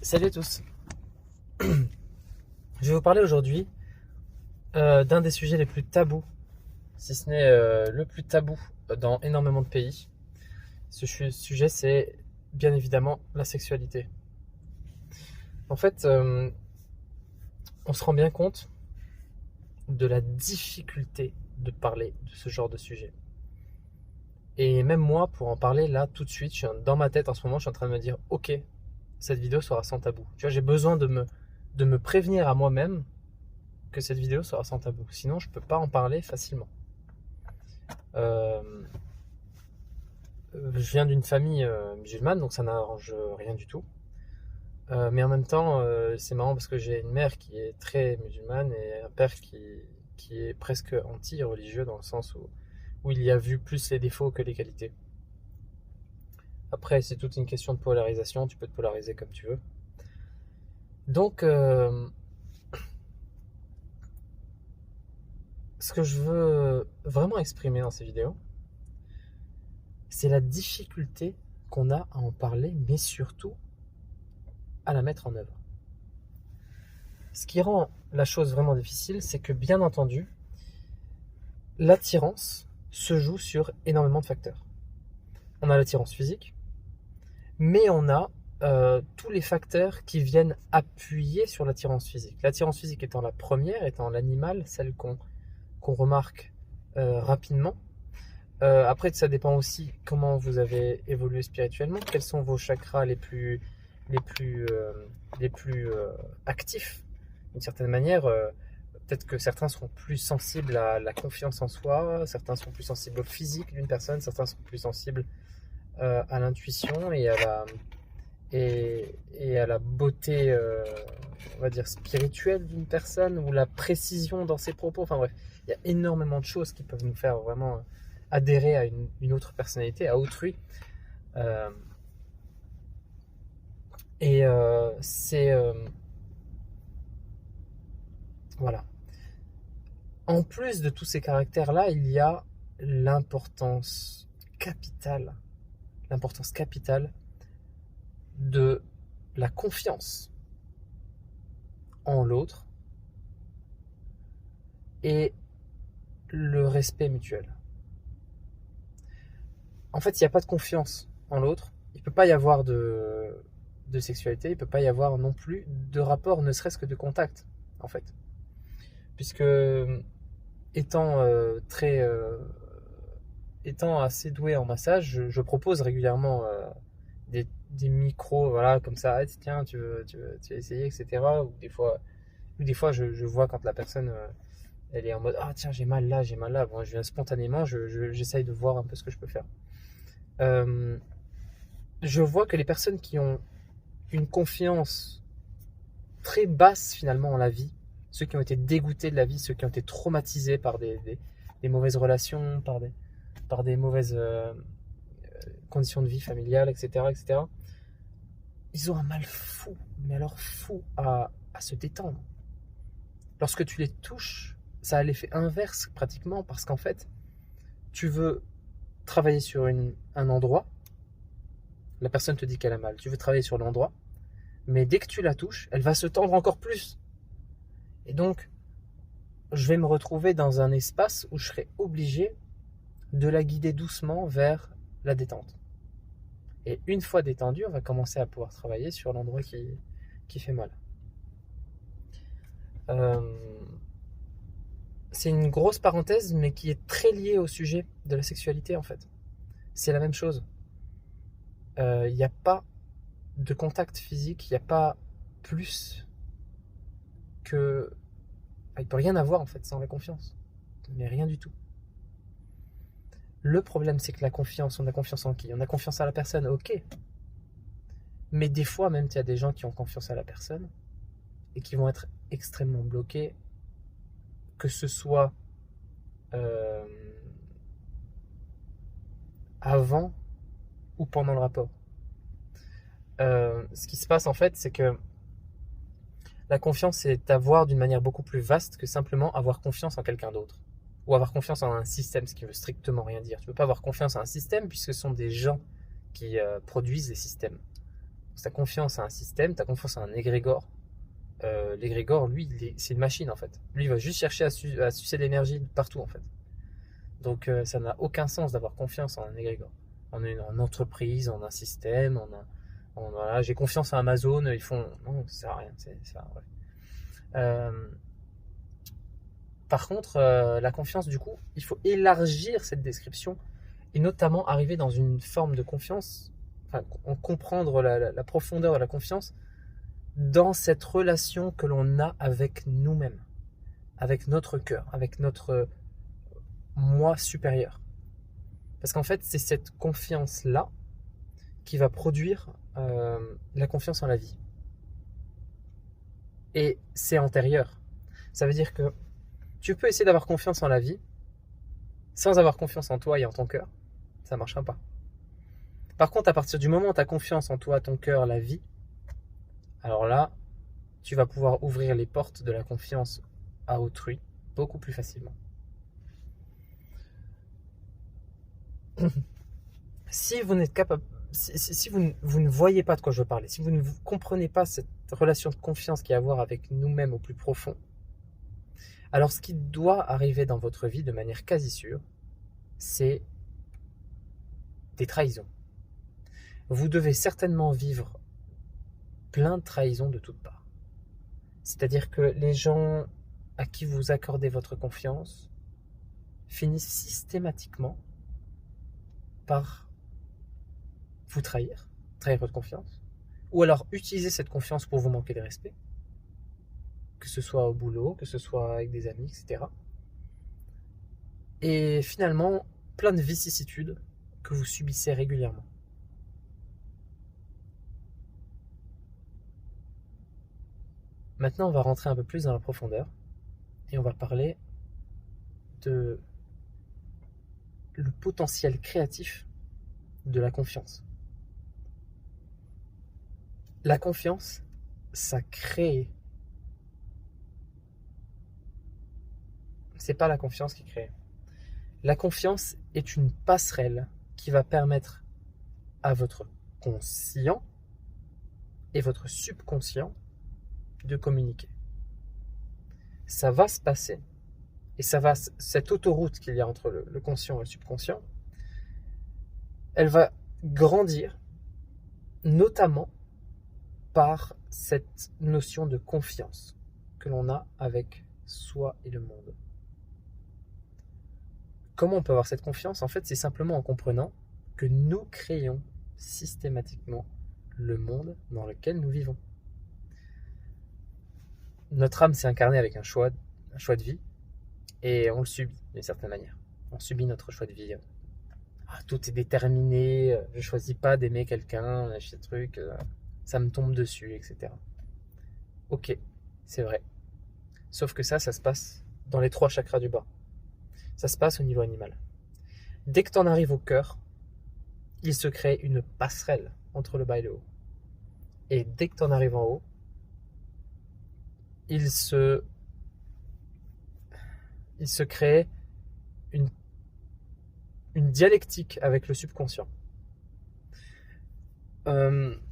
Salut à tous. Je vais vous parler aujourd'hui d'un des sujets les plus tabous, si ce n'est le plus tabou dans énormément de pays. Sujet, c'est bien évidemment la sexualité. En fait, on se rend bien compte de la difficulté de parler de ce genre de sujet. Et même moi, pour en parler là tout de suite, dans ma tête en ce moment, je suis en train de me dire, ok, cette vidéo sera sans tabou. Tu vois, j'ai besoin de me prévenir à moi-même que cette vidéo sera sans tabou. Sinon, je peux pas en parler facilement. Euh, je viens d'une famille musulmane, donc ça n'arrange rien du tout. Mais en même temps, c'est marrant parce que j'ai une mère qui est très musulmane et un père qui est presque anti-religieux dans le sens où il y a vu plus les défauts que les qualités. Après, c'est toute une question de polarisation, tu peux te polariser comme tu veux. Donc, ce que je veux vraiment exprimer dans ces vidéos, c'est la difficulté qu'on a à en parler, mais surtout à la mettre en œuvre. Ce qui rend la chose vraiment difficile, c'est que bien entendu, l'attirance se joue sur énormément de facteurs. On a l'attirance physique, mais on a tous les facteurs qui viennent appuyer sur l'attirance physique. L'attirance physique étant la première, étant l'animal, celle qu'on remarque rapidement. Après, ça dépend aussi comment vous avez évolué spirituellement, quels sont vos chakras les plus actifs. D'une certaine manière, peut-être que certains seront plus sensibles à la confiance en soi, certains seront plus sensibles au physique d'une personne, certains seront plus sensibles à l'intuition et à la beauté, on va dire, spirituelle d'une personne, ou la précision dans ses propos. Enfin bref, il y a énormément de choses qui peuvent nous faire vraiment adhérer à une autre personnalité, à autrui. Euh, c'est... voilà. En plus de tous ces caractères-là, il y a l'importance capitale, l'importance capitale de la confiance en l'autre et le respect mutuel. En fait, il n'y a pas de confiance en l'autre, il ne peut pas y avoir de sexualité, il ne peut pas y avoir non plus de rapport, ne serait-ce que de contact, en fait. Puisque étant étant assez doué en massage, je propose régulièrement des micros, voilà, comme ça, hey, tiens, tu veux essayer, etc. Ou des fois je vois quand la personne, elle est en mode, ah tiens, j'ai mal là, j'ai mal là. Bon, je viens spontanément, j'essaye de voir un peu ce que je peux faire. Je vois que les personnes qui ont une confiance très basse finalement en la vie, ceux qui ont été dégoûtés de la vie, ceux qui ont été traumatisés par des mauvaises relations, par des mauvaises conditions de vie familiales, etc., etc., ils ont un mal fou, mais alors fou, à se détendre. Lorsque tu les touches, ça a l'effet inverse pratiquement, parce qu'en fait, tu veux travailler sur un endroit, la personne te dit qu'elle a mal, tu veux travailler sur l'endroit, mais dès que tu la touches, elle va se tendre encore plus. Et donc, je vais me retrouver dans un espace où je serai obligé de la guider doucement vers la détente. Et une fois détendue, on va commencer à pouvoir travailler sur l'endroit qui fait mal. C'est une grosse parenthèse, mais qui est très liée au sujet de la sexualité en fait. C'est la même chose. Il n'y a pas de contact physique, il n'y a pas plus que... Il ne peut rien avoir en fait sans la confiance. Mais rien du tout. Le problème, c'est que la confiance, on a confiance en qui? On a confiance à la personne, ok. Mais des fois, même, il y a des gens qui ont confiance à la personne et qui vont être extrêmement bloqués, que ce soit avant ou pendant le rapport. Ce qui se passe, en fait, c'est que la confiance, c'est avoir d'une manière beaucoup plus vaste que simplement avoir confiance en quelqu'un d'autre. Ou avoir confiance en un système, ce qui veut strictement rien dire. Tu ne peux pas avoir confiance en un système puisque ce sont des gens qui produisent des systèmes. ta confiance à un système, ta confiance à un égrégore. L'égrégore, lui, c'est une machine en fait. Lui, il va juste chercher à sucer de l'énergie partout en fait. Donc ça n'a aucun sens d'avoir confiance en un égrégore. En entreprise, en un système, voilà, j'ai confiance en Amazon, ils font... Non, ça sert à rien, c'est ça, ouais. Par contre, la confiance, du coup, il faut élargir cette description et notamment arriver dans une forme de confiance, enfin, comprendre la profondeur de la confiance dans cette relation que l'on a avec nous-mêmes, avec notre cœur, avec notre moi supérieur. Parce qu'en fait, c'est cette confiance-là qui va produire la confiance en la vie. Et c'est antérieur. Ça veut dire que tu peux essayer d'avoir confiance en la vie sans avoir confiance en toi et en ton cœur. Ça ne marchera pas. Par contre, à partir du moment où tu as confiance en toi, ton cœur, la vie, alors là, tu vas pouvoir ouvrir les portes de la confiance à autrui beaucoup plus facilement. Si vous n'êtes capable, si vous ne voyez pas de quoi je veux parler, si vous ne comprenez pas cette relation de confiance qu'il y a à avoir avec nous-mêmes au plus profond, alors ce qui doit arriver dans votre vie de manière quasi sûre, c'est des trahisons. Vous devez certainement vivre plein de trahisons de toutes parts. C'est-à-dire que les gens à qui vous accordez votre confiance finissent systématiquement par vous trahir votre confiance, ou alors utiliser cette confiance pour vous manquer de respect, que ce soit au boulot, que ce soit avec des amis, etc. Et finalement, plein de vicissitudes que vous subissez régulièrement. Maintenant, on va rentrer un peu plus dans la profondeur et on va parler de le potentiel créatif de la confiance. La confiance, ça crée. C'est pas la confiance qui crée. La confiance est une passerelle qui va permettre à votre conscient et votre subconscient de communiquer. Ça va se passer, et cette autoroute qu'il y a entre le conscient et le subconscient, elle va grandir, notamment par cette notion de confiance que l'on a avec soi et le monde. Comment on peut avoir cette confiance? En fait, c'est simplement en comprenant que nous créons systématiquement le monde dans lequel nous vivons. Notre âme s'est incarnée avec un choix de vie, et on le subit d'une certaine manière. On subit notre choix de vie. Tout est déterminé, je ne choisis pas d'aimer quelqu'un, ce truc, ça me tombe dessus, etc. Ok, c'est vrai. Sauf que ça se passe dans les 3 chakras du bas. Ça se passe au niveau animal. Dès que tu en arrives au cœur, il se crée une passerelle entre le bas et le haut. Et dès que tu en arrives en haut, il se crée une dialectique avec le subconscient.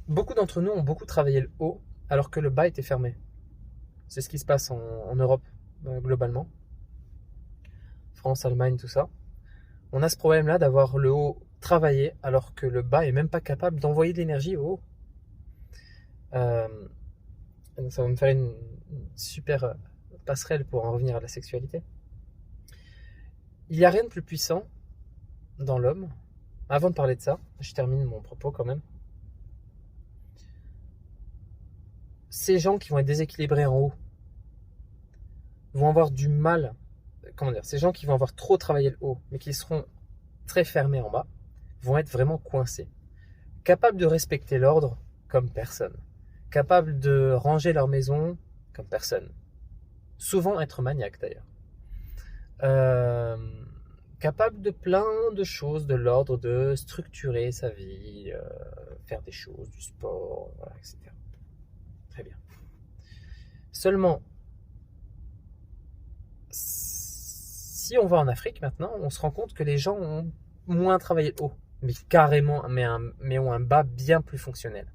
Beaucoup d'entre nous ont beaucoup travaillé le haut alors que le bas était fermé. C'est ce qui se passe en Europe globalement. France, Allemagne, tout ça. On a ce problème-là d'avoir le haut travaillé alors que le bas est même pas capable d'envoyer de l'énergie au haut. Donc ça va me faire une super passerelle pour en revenir à la sexualité. Il n'y a rien de plus puissant dans l'homme. Avant de parler de ça, je termine mon propos quand même. Ces gens qui vont être déséquilibrés en haut vont avoir du mal. Ces gens qui vont avoir trop travaillé le haut, mais qui seront très fermés en bas, vont être vraiment coincés. Capables de respecter l'ordre comme personne. Capables de ranger leur maison comme personne. Souvent être maniaques d'ailleurs. Capable de plein de choses, de l'ordre de structurer sa vie, faire des choses, du sport, voilà, etc. Très bien. Seulement, si on va en Afrique maintenant, on se rend compte que les gens ont moins travaillé le haut, mais carrément, mais ont un bas bien plus fonctionnel.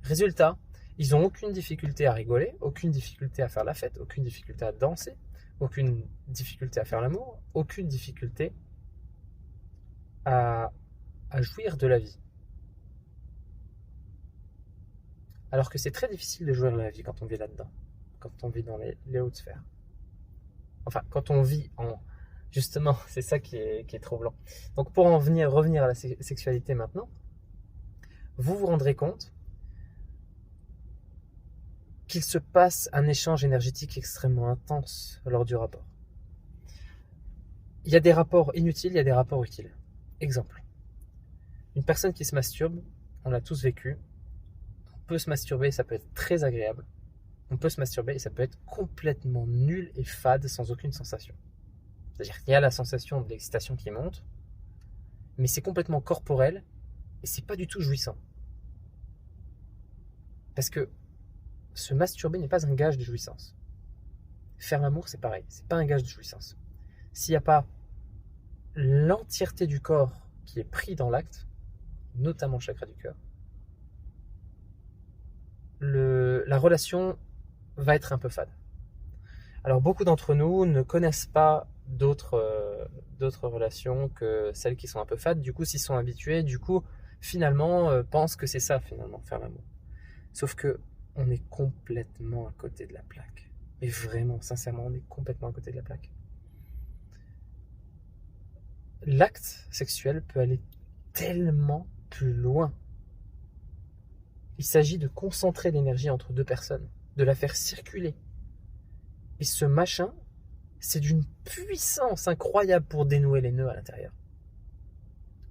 Résultat, ils n'ont aucune difficulté à rigoler, aucune difficulté à faire la fête, aucune difficulté à danser, aucune difficulté à faire l'amour, aucune difficulté à jouir de la vie. Alors que c'est très difficile de jouir de la vie quand on vit là-dedans, quand on vit dans les hautes sphères. Enfin, quand on vit en... Justement, c'est ça qui est troublant. Donc pour revenir à la sexualité maintenant, vous vous rendrez compte qu'il se passe un échange énergétique extrêmement intense lors du rapport. Il y a des rapports inutiles, il y a des rapports utiles. Exemple, une personne qui se masturbe, on l'a tous vécu, on peut se masturber et ça peut être très agréable. On peut se masturber et ça peut être complètement nul et fade sans aucune sensation. C'est-à-dire qu'il y a la sensation de l'excitation qui monte, mais c'est complètement corporel et c'est pas du tout jouissant. Parce que se masturber n'est pas un gage de jouissance. Faire l'amour, c'est pareil, c'est pas un gage de jouissance. S'il n'y a pas l'entièreté du corps qui est pris dans l'acte, notamment le chakra du cœur, la relation va être un peu fade. Alors beaucoup d'entre nous ne connaissent pas d'autres relations que celles qui sont un peu fades, du coup s'ils sont habitués, du coup finalement pensent que c'est ça finalement, faire l'amour. Sauf que on est complètement à côté de la plaque. Mais vraiment, sincèrement, on est complètement à côté de la plaque. L'acte sexuel peut aller tellement plus loin. Il s'agit de concentrer l'énergie entre deux personnes, de la faire circuler. Et ce machin, c'est d'une puissance incroyable pour dénouer les nœuds à l'intérieur.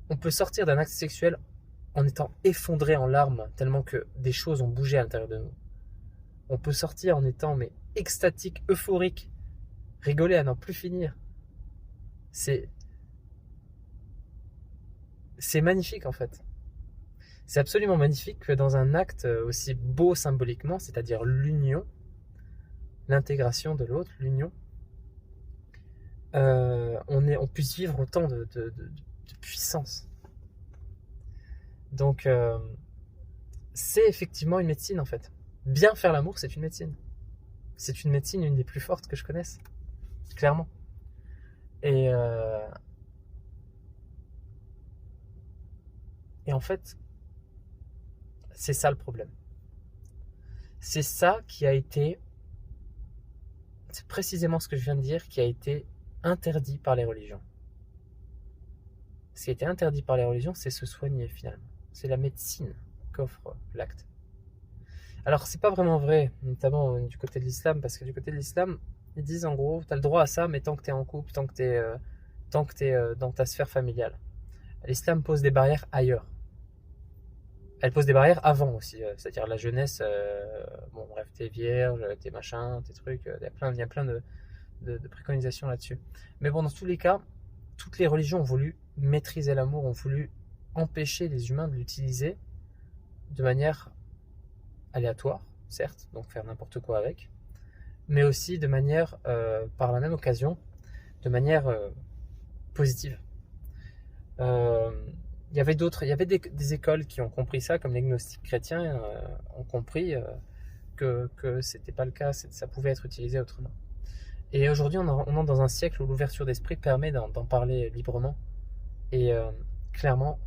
On peut sortir d'un acte sexuel en étant effondré en larmes, tellement que des choses ont bougé à l'intérieur de nous. On peut sortir en étant extatique, euphorique, rigoler à n'en plus finir. C'est magnifique en fait. C'est absolument magnifique que dans un acte aussi beau symboliquement, c'est-à-dire l'union, l'intégration de l'autre, l'union, on puisse vivre autant de puissance. Donc, c'est effectivement une médecine en fait. Bien faire l'amour, c'est une médecine. C'est une médecine, une des plus fortes que je connaisse, clairement. Et en fait, c'est ça le problème. C'est ça qui a été, c'est précisément ce que je viens de dire, qui a été interdit par les religions. Ce qui a été interdit par les religions, c'est se soigner finalement. C'est la médecine qu'offre l'acte. Alors c'est pas vraiment vrai, notamment du côté de l'islam, parce que du côté de l'islam, ils disent en gros, tu as le droit à ça, mais tant que tu es en couple, tant que tu es dans ta sphère familiale. L'islam pose des barrières ailleurs. Elle pose des barrières avant aussi, c'est-à-dire la jeunesse, bon bref, t'es vierge, t'es machin, tes trucs, il y a plein de préconisations là-dessus. Mais bon, dans tous les cas, toutes les religions ont voulu maîtriser l'amour, ont voulu empêcher les humains de l'utiliser de manière aléatoire, certes, donc faire n'importe quoi avec, mais aussi de manière, par la même occasion, de manière positive. Il y avait des écoles qui ont compris ça, comme les gnostiques chrétiens ont compris que c'était pas le cas, ça pouvait être utilisé autrement. Et aujourd'hui, on entre dans un siècle où l'ouverture d'esprit permet d'en parler librement. Et clairement,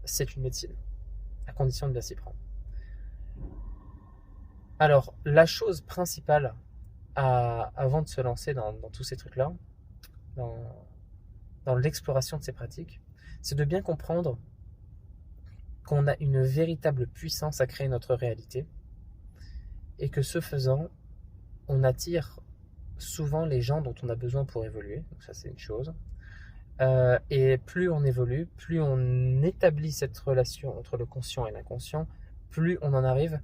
c'est une médecine, à condition de bien s'y prendre. Alors, la chose principale avant de se lancer dans tous ces trucs-là, dans l'exploration de ces pratiques, c'est de bien comprendre qu'on a une véritable puissance à créer notre réalité et que ce faisant, on attire souvent les gens dont on a besoin pour évoluer. Donc ça, c'est une chose. Et plus on évolue, plus on établit cette relation entre le conscient et l'inconscient, plus on en arrive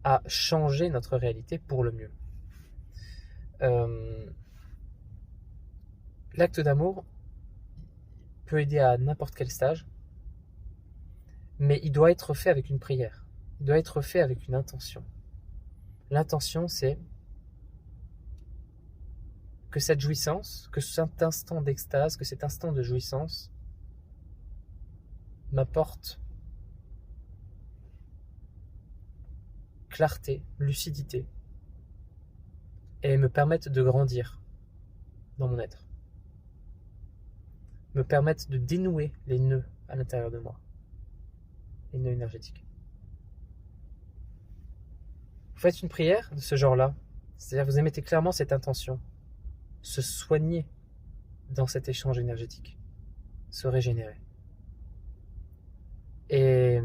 à changer notre réalité pour le mieux. L'acte d'amour peut aider à n'importe quel stage, mais il doit être fait avec une prière. Il doit être fait avec une intention. L'intention, c'est que cette jouissance, que cet instant d'extase, que cet instant de jouissance m'apporte clarté, lucidité, et me permettent de grandir dans mon être, me permettent de dénouer les nœuds à l'intérieur de moi, les nœuds énergétiques. Vous faites une prière de ce genre-là, c'est-à-dire vous émettez clairement cette intention, se soigner dans cet échange énergétique, se régénérer. Et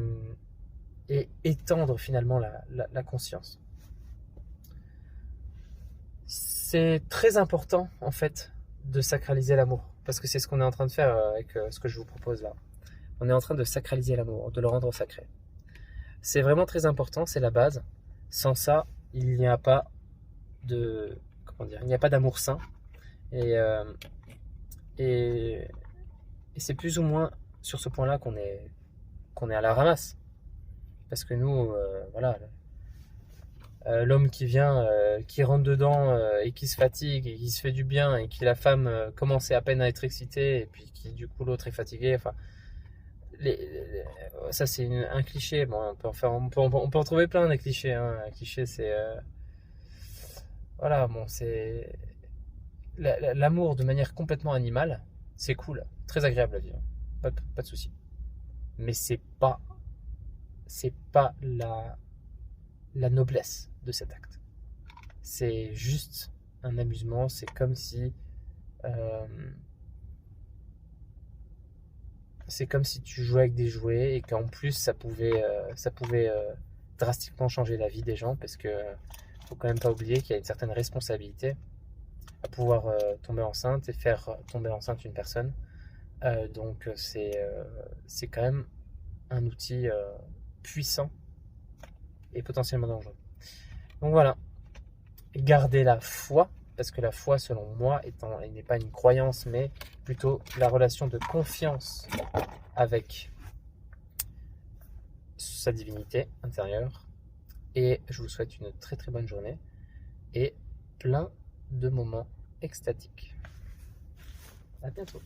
étendre finalement la conscience. C'est très important en fait de sacraliser l'amour, parce que c'est ce qu'on est en train de faire avec ce que je vous propose là. On est en train de sacraliser l'amour, de le rendre sacré. C'est vraiment très important, c'est la base. Sans ça, il n'y a pas de, il n'y a pas d'amour sain. Et c'est plus ou moins sur ce point-là qu'on est à la ramasse. Parce que nous, voilà, l'homme qui vient, qui rentre dedans et qui se fatigue et qui se fait du bien et qui la femme commence à peine à être excitée et puis qui du coup l'autre est fatigué. Enfin, ça c'est un cliché. Bon, on peut en trouver plein des clichés. Hein. Un cliché c'est voilà, bon c'est l'amour de manière complètement animale, c'est cool, très agréable à vivre, pas de souci. Mais c'est pas la noblesse de cet acte. C'est juste un amusement, c'est comme si tu jouais avec des jouets et qu'en plus ça pouvait drastiquement changer la vie des gens, parce que faut quand même pas oublier qu'il y a une certaine responsabilité à pouvoir tomber enceinte et faire tomber enceinte une personne. Donc c'est quand même un outil puissant et potentiellement dangereux. Donc voilà, gardez la foi, parce que la foi, selon moi, elle n'est pas une croyance, mais plutôt la relation de confiance avec sa divinité intérieure. Et je vous souhaite une très très bonne journée et plein de moments extatiques. À bientôt.